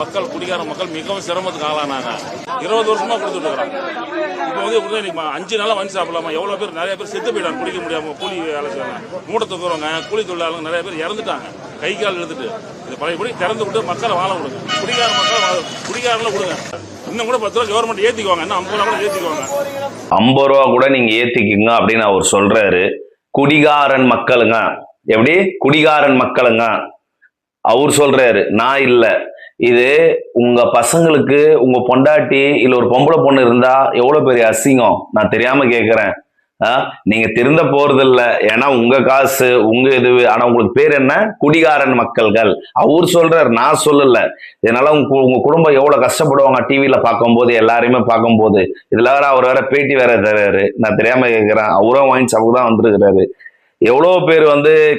மக்கள் குடிகார மக்கள் மிகவும் சிரமத்துக்கு ஆளானாங்க. 20 வருஷமா கொடுத்துட்டு இருக்கிறாங்க. இப்போ இன்னைக்கு 5 நாளா வந்து சாப்பிடலாமா? எவ்வளவு பேர், நிறைய பேர் செத்து போயிட்டாங்க குடிக்க முடியாம. கூலி வேலை செய்வாங்க, மூட்டை தூக்குறவங்க, கூலி தொழிலாளர்கள் நிறைய பேர் இறந்துட்டாங்க. கை கால் எழுந்துட்டு இது பழையபடி திறந்து விட்டு மக்களை வாழ விடுங்க. குடிகார மக்கள் குடிகாரில் கொடுங்க. இன்னும் கூட 10 ரூபா கவர்மெண்ட் ஏத்திக்குவாங்க, இன்னும் 50 ரூபா கூட ஏத்திக்குவாங்க. 50 ரூபா கூட நீங்க ஏத்திக்குங்க அப்படின்னு அவர் சொல்றாரு. குடிகாரன் மக்களுங்க, எப்படி குடிகாரன் மக்களுங்க அவர் சொல்றாரு, நான் இல்ல. இது உங்க பசங்களுக்கு, உங்க பொண்டாட்டி இல்ல ஒரு பொம்பளை பொண்ணு இருந்தா எவ்வளவு பெரிய அசிங்கம், நான் தெரியாம கேக்குறேன். நீங்க திருந்த போறது இல்ல, ஏன்னா உங்க காசு உங்க இது. ஆனா உங்களுக்கு பேர் என்ன? குடிகாரன் மக்கள்கள். அவர் சொல்றாரு, நான் சொல்லல. இதனால உங்க குடும்பம் எவ்வளவு கஷ்டப்படுவாங்க டிவியில பார்க்கும்போது, எல்லாரையுமே பார்க்கும்போது. இதுல வேற அவர் வேற பேட்டி வேற தர்றாரு, நான் தெரியாம கேட்கிறேன். அவரும் வாங்கி சாப்பிட்டு தான் வந்திருக்கிறாரு. எவ்வளவு பேர்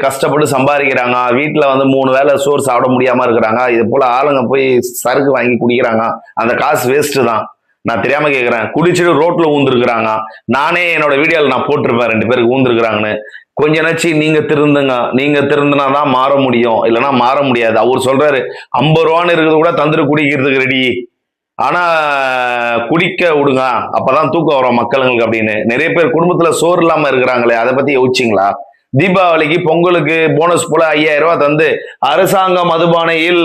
கஷ்டப்பட்டு சம்பாதிக்கிறாங்க, வீட்டுல 3 வேளை சோறு சாப்பிட முடியாம இருக்கிறாங்க. இது போல ஆளுங்க போய் சரக்கு வாங்கி குடிக்கிறாங்க, அந்த காசு வேஸ்ட் தான். நான் தெரியாம கேட்கிறேன். குடிச்சிட்டு ரோட்ல ஊந்துருக்குறாங்க. நானே என்னோட வீடியோல நான் போட்டிருப்பேன் 2 பேருக்கு ஊந்துருக்குறாங்கன்னு. கொஞ்ச நாச்சு நீங்க திருந்துங்க, நீங்க திருந்தினாதான் மாற முடியும், இல்லைன்னா மாற முடியாது. அவர் சொல்றாரு 50 ரூபான்னு இருக்குது கூட தந்துட்டு குடிக்கிறதுக்கு ரெடி, ஆனா குடிக்க விடுங்க, அப்பதான் தூக்கம் வரும் மக்களுங்களுக்கு அப்படின்னு. நிறைய பேர் குடும்பத்துல சோறு இல்லாம இருக்கிறாங்களே, அதை பத்தி யோசிச்சிங்களா? தீபாவளிக்கு பொங்கலுக்கு போனஸ் போல 5000 ரூபாய் தந்து அரசாங்க மதுபானையில்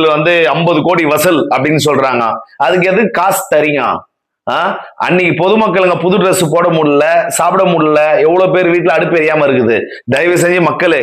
50 கோடி வசூல் அப்படின்னு சொல்றாங்க. அதுக்கு எது காசு தரீங்க? அன்னைக்கு பொதுமக்களுங்க புது ட்ரெஸ் போட முடியல, சாப்பிட முடியல. எவ்வளவு பேர் வீட்டுல அடுப்பு எரியாம இருக்குது. தயவு செஞ்சு மக்களே